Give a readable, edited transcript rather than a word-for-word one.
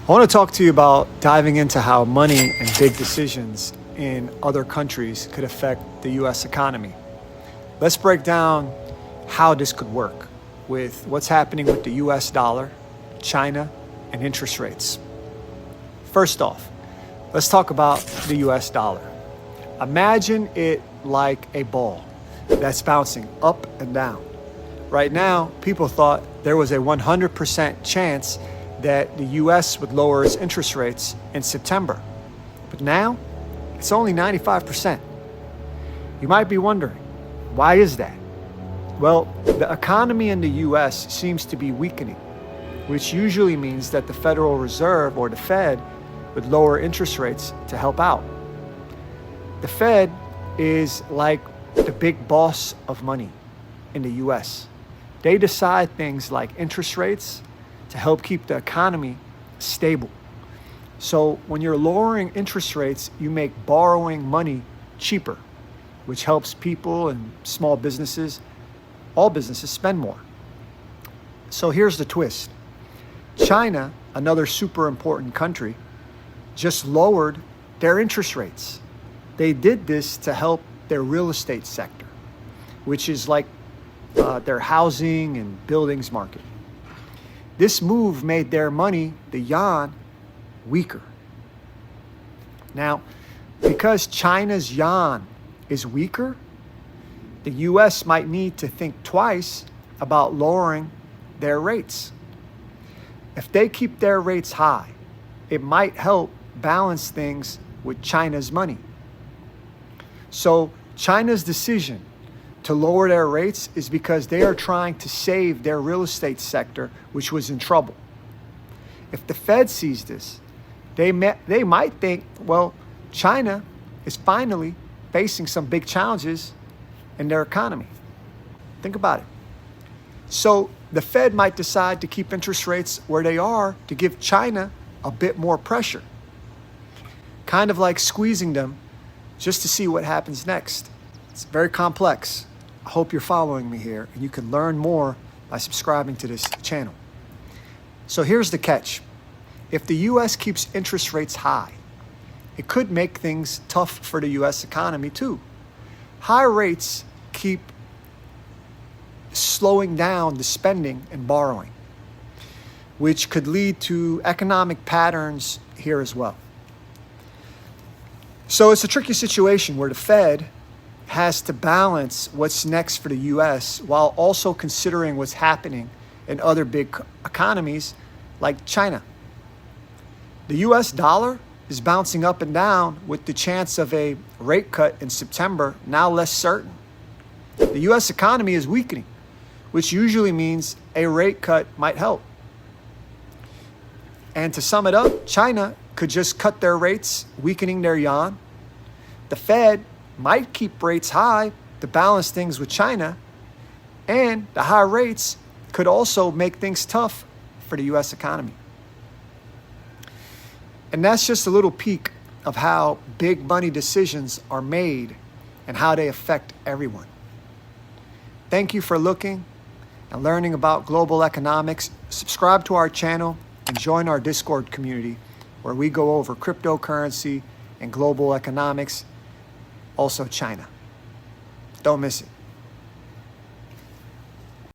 I want to talk to you about diving into how money and big decisions in other countries could affect the US economy. Let's break down how this could work with what's happening with the US dollar, China, and interest rates. First off, let's talk about the US dollar. Imagine it like a ball that's bouncing up and down. Right now, people thought there was a 100% chance that the US would lower its interest rates in September. But now, it's only 95%. You might be wondering, why is that? Well, the economy in the US seems to be weakening, which usually means that the Federal Reserve or the Fed would lower interest rates to help out. The Fed is like the big boss of money in the US. They decide things like interest rates to help keep the economy stable. So when you're lowering interest rates, you make borrowing money cheaper, which helps people and small businesses, all businesses, spend more. So here's the twist. China, another super important country, just lowered their interest rates. They did this to help their real estate sector, which is like their housing and buildings market. This move made their money, the yuan, weaker. Now, because China's yuan is weaker, the US might need to think twice about lowering their rates. If they keep their rates high, it might help balance things with China's money. So China's decision to lower their rates is because they are trying to save their real estate sector, which was in trouble. If the Fed sees this, they might think, well, China is finally facing some big challenges in their economy. Think about it. So the Fed might decide to keep interest rates where they are to give China a bit more pressure, kind of like squeezing them just to see what happens next. It's very complex. I hope you're following me here, and you can learn more by subscribing to this channel. So here's the catch. If the US keeps interest rates high, it could make things tough for the US economy too. High rates keep slowing down the spending and borrowing, which could lead to economic patterns here as well. So it's a tricky situation where the Fed has to balance what's next for the US while also considering what's happening in other big economies like China. The US dollar is bouncing up and down with the chance of a rate cut in September now less certain. The US economy is weakening, which usually means a rate cut might help. And to sum it up, China could just cut their rates, weakening their yuan. The Fed might keep rates high to balance things with China, and the high rates could also make things tough for the US economy. And that's just a little peek of how big money decisions are made and how they affect everyone. Thank you for looking and learning about global economics. Subscribe to our channel and join our Discord community where we go over cryptocurrency and global economics, also China. Don't miss it.